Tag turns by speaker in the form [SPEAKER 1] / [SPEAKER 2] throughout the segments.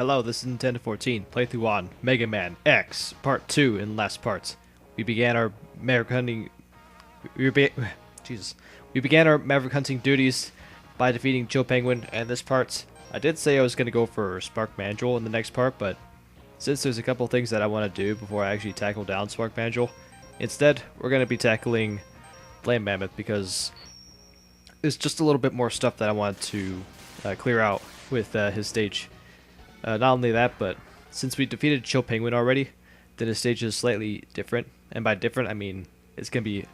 [SPEAKER 1] Hello, this is Nintendo 14, playthrough on Mega Man X, Part 2 in last parts. We began our Maverick Hunting... Jesus. We began our Maverick Hunting duties by defeating Joe Penguin, and this part, I did say I was going to go for Spark Mandrill in the next part, but since there's a couple things that I want to do before I actually tackle down Spark Mandrill, instead, we're going to be tackling Flame Mammoth, because there's just a little bit more stuff that I want to clear out with his stage. Not only that, but since we defeated Chill Penguin already, then his stage is slightly different. And by different, I mean it's going to be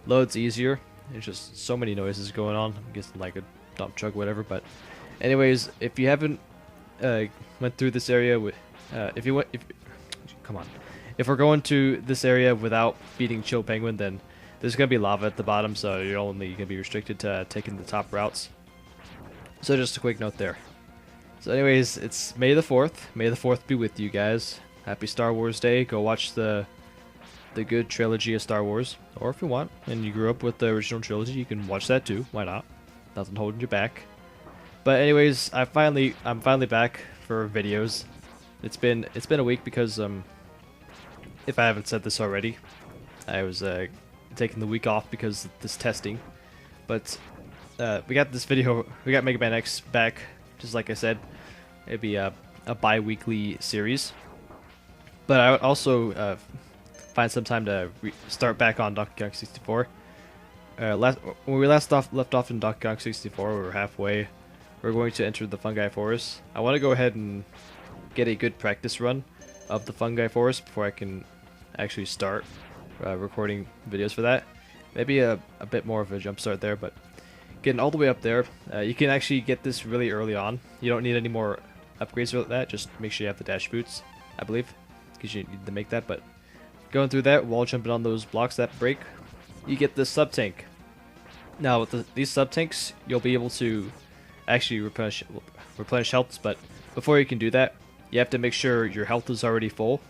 [SPEAKER 1] loads easier. There's just so many noises going on. I'm guessing like a dump truck, whatever. But anyways, if you haven't went through this area with, come on, if we're going to this area without beating Chill Penguin, then there's going to be lava at the bottom, so you're only going to be restricted to taking the top routes. So just a quick note there. So anyways, it's May the 4th. May the 4th be with you guys. Happy Star Wars Day. Go watch the good trilogy of Star Wars. Or if you want, and you grew up with the original trilogy, you can watch that too. Why not? Nothing holding you back. But anyways, I'm finally back for videos. It's been a week because if I haven't said this already, I was taking the week off because of this testing. But we got Mega Man X back, just like I said. It'd be a bi-weekly series. But I would also find some time to start back on Donkey Kong 64. When we left off in Donkey Kong 64, we were halfway. We're going to enter the Fungi Forest. I want to go ahead and get a good practice run of the Fungi Forest before I can actually start recording videos for that. Maybe a bit more of a jump start there, but getting all the way up there, you can actually get this really early on. You don't need any more upgrades for that. Just make sure you have the dash boots, I believe, because you need to make that. But going through that, while jumping on those blocks that break, you get this sub tank. Now with these sub tanks, you'll be able to actually replenish health. But before you can do that, you have to make sure your health is already full.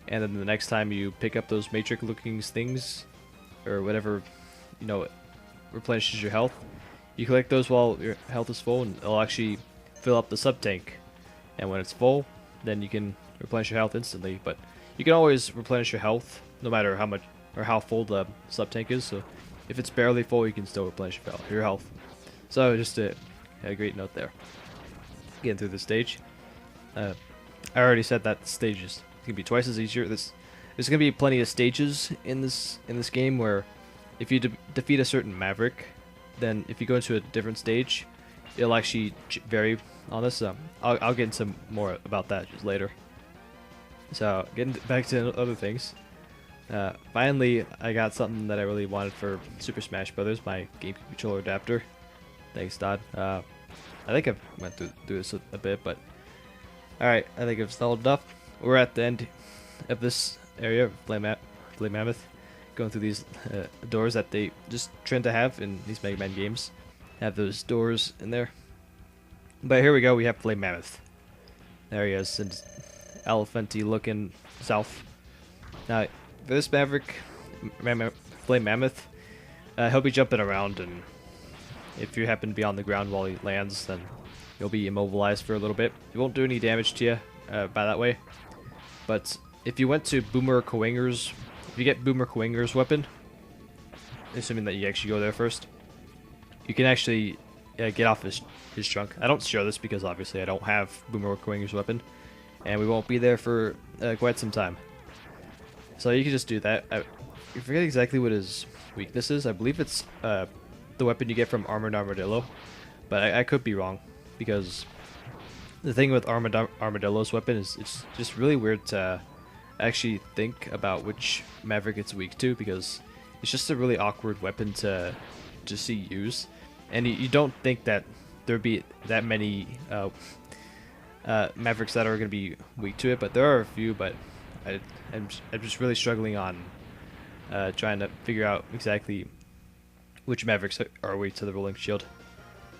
[SPEAKER 1] And then the next time you pick up those matrix-looking things, or whatever, replenishes your health, you collect those while your health is full, and it'll actually fill up the sub-tank. And when it's full, then you can replenish your health instantly. But you can always replenish your health, no matter how much or how full the sub-tank is. So if it's barely full, you can still replenish your health. So just a great note there. Getting through the stage. I already said that stage is going to be twice as easier. There's going to be plenty of stages in this game where if you defeat a certain Maverick, then if you go into a different stage, it'll actually vary on this. I'll get into more about that just later. So getting back to other things. Finally, I got something that I really wanted for Super Smash Brothers, my GameCube controller adapter. Thanks, Todd. I think I've went through this a bit, but alright, I think I've stalled enough. We're at the end of this area, Flame Mammoth, going through these doors that they just trend to have in these Mega Man games. Have those doors in there. But here we go, we have Flame Mammoth. There he is, and elephanty looking self. Now, for this Flame Mammoth, he'll be jumping around, and if you happen to be on the ground while he lands, then you'll be immobilized for a little bit. It won't do any damage to you by that way. But if you went to Boomer Kawinger's, if you get Boomer Kawinger's weapon, assuming that you actually go there first, you can actually get off his trunk. I don't show this because obviously I don't have Boomer Kawinger's weapon, and we won't be there for quite some time. So you can just do that. I forget exactly what his weakness is. I believe it's the weapon you get from Armored Armadillo, but I could be wrong, because the thing with Armadillo's weapon is it's just really weird to actually think about which Maverick it's weak to, because it's just a really awkward weapon to see use, and you don't think that there'd be that many Mavericks that are going to be weak to it, but there are a few. But I'm just really struggling on trying to figure out exactly which Mavericks are weak to the rolling shield.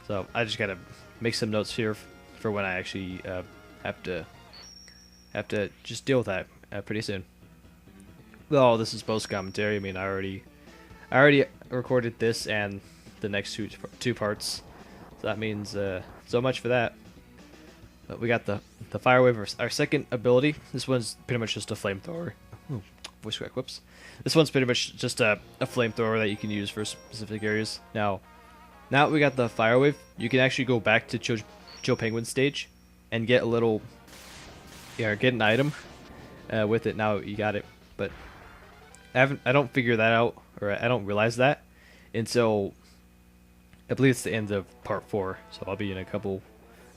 [SPEAKER 1] So I just gotta make some notes here for when I actually have to just deal with that pretty soon. Oh, this is post commentary. I mean, I already recorded this and the next two parts, so that means so much for that. we got the fire wave, our second ability. This one's pretty much just a flamethrower. Ooh, voice crack, whoops. This one's pretty much just a flamethrower that you can use for specific areas. Now that we got the fire wave, you can actually go back to Joe Penguin stage and get a little, get an item with it. Now you got it, but I don't figure that out, or I don't realize that until I believe it's the end of part 4. So I'll be in a couple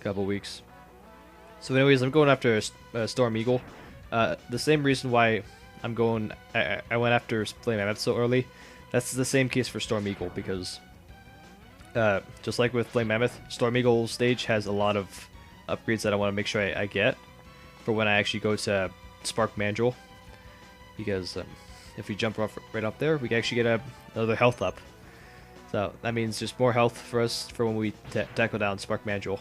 [SPEAKER 1] weeks. So anyways, I'm going after Storm Eagle. The same reason why I went after Flame Mammoth so early. That's the same case for Storm Eagle, because just like with Flame Mammoth, Storm Eagle stage has a lot of upgrades that I want to make sure I get for when I actually go to Spark Mandrill. Because if we jump off right up there, we can actually get another health up. So that means just more health for us for when we tackle down Spark Mandrill.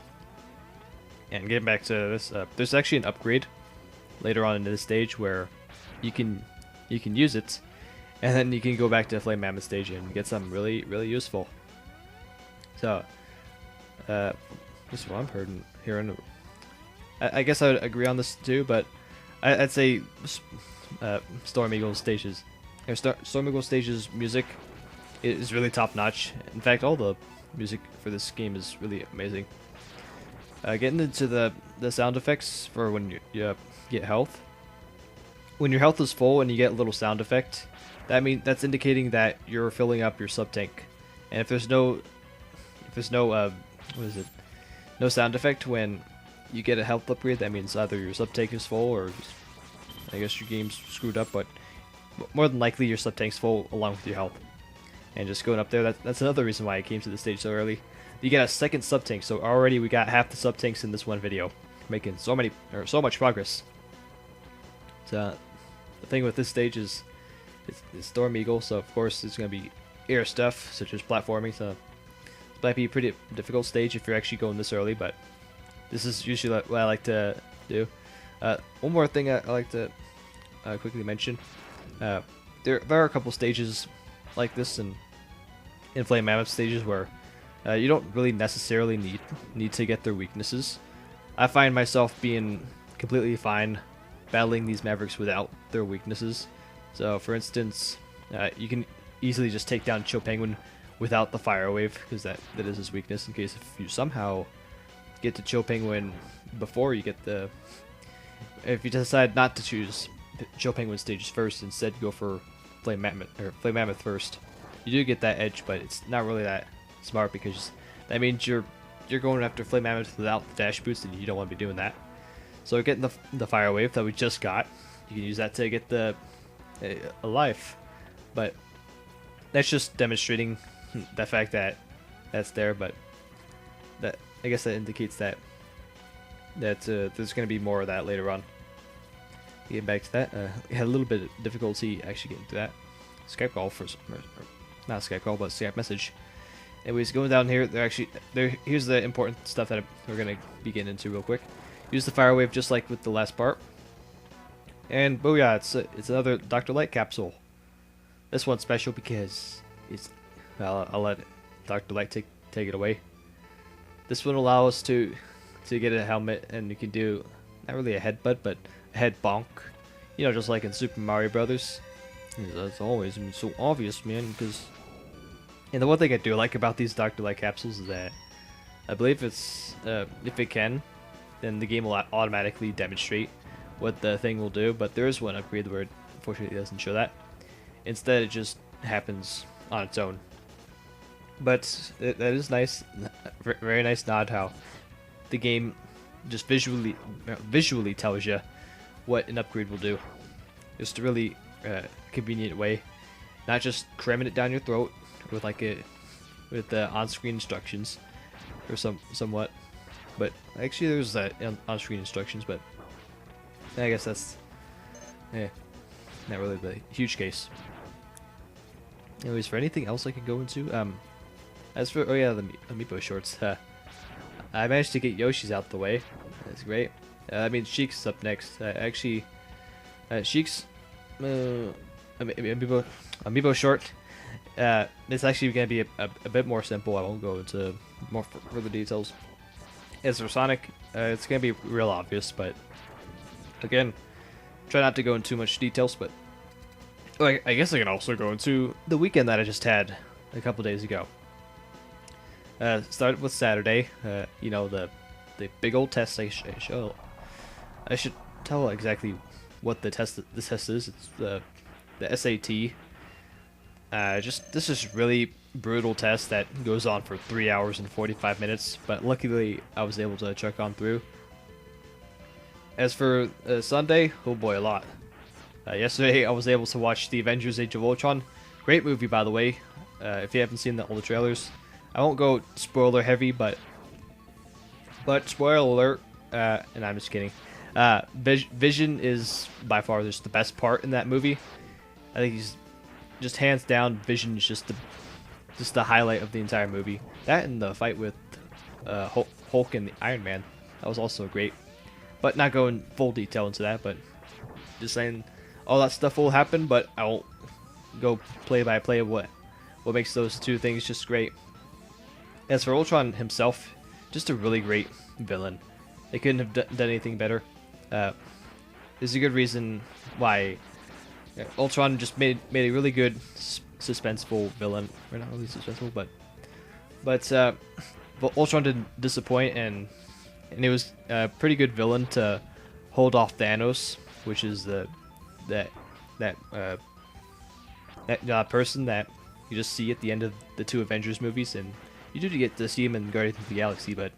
[SPEAKER 1] And getting back to this, there's actually an upgrade later on in this stage where you can use it, and then you can go back to Flame Mammoth stage and get something really useful. So, this is what I'm hearing. I guess I would agree on this too, but I'd say Storm Eagle stages, Storm Eagle stages music is really top notch. In fact, all the music for this game is really amazing. Getting into the sound effects for when you get health. When your health is full and you get a little sound effect, that's indicating that you're filling up your sub tank. And if there's no no sound effect when you get a health upgrade, that means either your sub tank is full or I guess your game's screwed up. But more than likely your sub tank's full along with your health. And just going up there, that's another reason why I came to the stage so early. You get a second sub tank, so already we got half the sub tanks in this one video, making so much progress. So the thing with this stage is it's Storm Eagle, so of course it's gonna be air stuff such as platforming. So it might be a pretty difficult stage if you're actually going this early, but this is usually what I like to do. One more thing I like to quickly mention: there are a couple stages like this in Flame Mammoth stages where you don't really necessarily need to get their weaknesses. I find myself being completely fine battling these Mavericks without their weaknesses. So, for instance, you can easily just take down Joe Penguin without the Fire Wave, because that is his weakness. In case if you somehow get to Joe Penguin before you get if you decide not to choose Joe Penguin stages first, instead go for Flame Mammoth first, you do get that edge, but it's not really that smart, because that means you're going after Flame Mammoth without the dash boost, and you don't want to be doing that. So getting the Fire Wave that we just got, you can use that to get a life, but that's just demonstrating the fact that that's there. But that, I guess that indicates that there's going to be more of that later on. Getting back to that, I had a little bit of difficulty actually getting to that Skype call not Skype call, but Skype message. Anyways, going down here, here's the important stuff that we're gonna be getting into real quick. Use the Fire Wave just like with the last part, and booyah! It's another Dr. Light capsule. This one's special because I'll let Dr. Light take it away. This one will allow us to get a helmet, and you can do not really a headbutt, but a head bonk. You know, just like in Super Mario Brothers. That's always so obvious, man. Because, and the one thing I do like about these Dr. Light capsules is that I believe it's if it can, then the game will automatically demonstrate what the thing will do. But there is one upgrade where it unfortunately doesn't show that. Instead, it just happens on its own. But that is nice, very nice nod how the game just visually tells you what an upgrade will do. Just a really convenient way, not just cramming it down your throat with with the on-screen instructions or somewhat. But actually, there's on-screen instructions, but I guess that's not really the huge case. Anyways, for anything else I could go into, as for the Amiibo shorts, I managed to get Yoshi's out the way. That's great. I mean, Sheik's up next. Actually, Sheik's Amiibo short. It's actually going to be a bit more simple. I won't go into more further details. As for Sonic, it's gonna be real obvious, but again, try not to go into too much details. But like, I guess I can also go into the weekend that I just had a couple days ago. Started with Saturday. You know, the big old test. I should tell exactly what the test is. It's the SAT. This is really brutal test that goes on for 3 hours and 45 minutes, but luckily I was able to check on through. As for Sunday, oh boy, a lot. Yesterday I was able to watch The Avengers Age of Ultron. Great movie, by the way. If you haven't seen all the trailers, I won't go spoiler heavy, but spoiler alert, and I'm just kidding. Vision is by far just the best part in that movie. I think he's just hands down. Vision is just the highlight of the entire movie. That and the fight with Hulk and the Iron Man, that was also great. But not going full detail into that, but just saying all that stuff will happen. But I won't go play by play of what makes those two things just great. As for Ultron himself, just a really great villain. They couldn't have done anything better. There's a good reason why Ultron just made a really good suspenseful villain. Or not really suspenseful, but Ultron didn't disappoint, and it was a pretty good villain to hold off Thanos, which is that person that you just see at the end of the two Avengers movies, and you do get to see him in Guardians of the Galaxy. But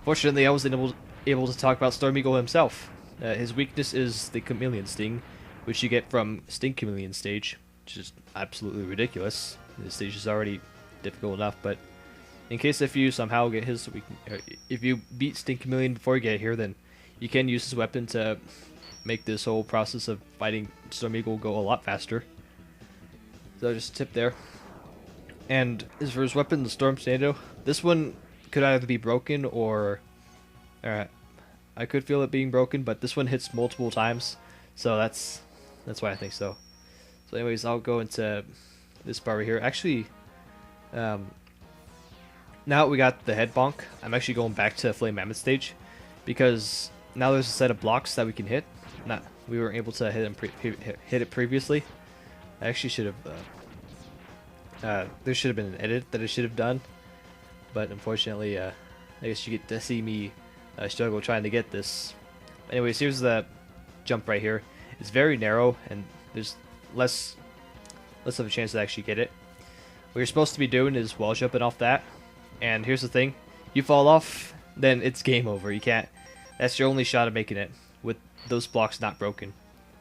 [SPEAKER 1] fortunately, I wasn't able to talk about Storm Eagle himself. His weakness is the chameleon sting, which you get from Sting Chameleon stage, which is absolutely ridiculous. The stage is already difficult enough, but in case if you somehow get his, if you beat Sting Chameleon before you get here, then you can use his weapon to make this whole process of fighting Storm Eagle go a lot faster. So just a tip there. And as for his weapon, the Storm Tornado, this one could either be broken or I could feel it being broken, but this one hits multiple times, so that's why I think so. So anyways, I'll go into this part right here. Actually, now that we got the head bonk, I'm actually going back to Flame Mammoth stage, because now there's a set of blocks that we can hit. We weren't able to hit it previously. I actually should have. There should have been an edit that I should have done, but unfortunately, I guess you get to see me struggle trying to get this. Anyways, here's the jump right here. It's very narrow, and there's less of a chance to actually get it. What you're supposed to be doing is wall jumping off that, and here's the thing: you fall off, then it's game over. You can't. That's your only shot at making it with those blocks not broken.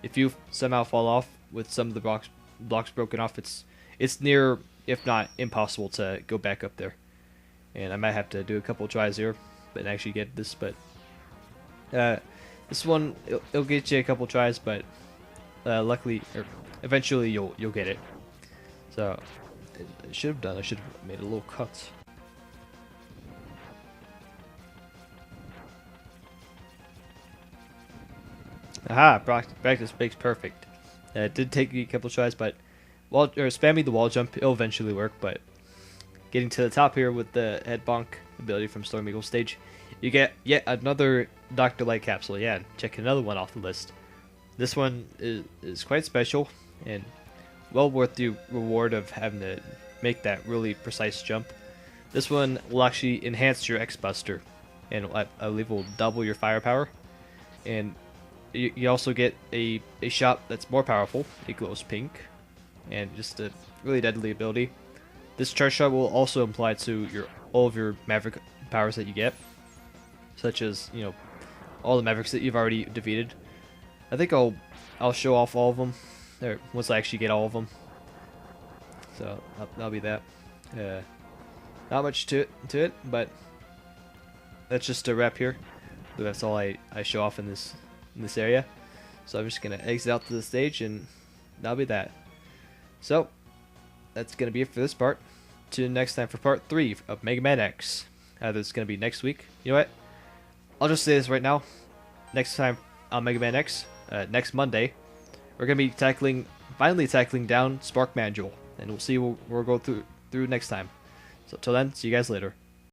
[SPEAKER 1] If you somehow fall off with some of the blocks broken off, it's near, if not impossible, to go back up there. And I might have to do a couple tries here, but actually get this. But this one, it'll get you a couple tries, but luckily, or eventually, you'll get it. So I should have made a little cut. Aha! Practice makes perfect. It did take me a couple tries, but spamming the wall jump, it'll eventually work. But getting to the top here with the head bonk ability from Storm Eagle stage, you get yet another Dr. Light capsule. Yeah, check another one off the list. This one is quite special and well worth the reward of having to make that really precise jump. This one will actually enhance your X-Buster, and I believe will double your firepower. And you also get a shot that's more powerful. It glows pink, and just a really deadly ability. This charge shot will also apply to all of your Maverick powers that you get, such as all the Mavericks that you've already defeated. I think I'll show off all of them there once I actually get all of them. So that'll be that. Not much to it, but that's just a wrap here. That's all I show off in this area. So I'm just gonna exit out to the stage, and that'll be that. So that's gonna be it for this part. Tune in next time for part 3 of Mega Man X. Either it's gonna be next week. You know what? I'll just say this right now. Next time on Mega Man X, next Monday, we're gonna be finally tackling down Spark Mandrill, and we'll see what we'll go through next time. So till then, see you guys later.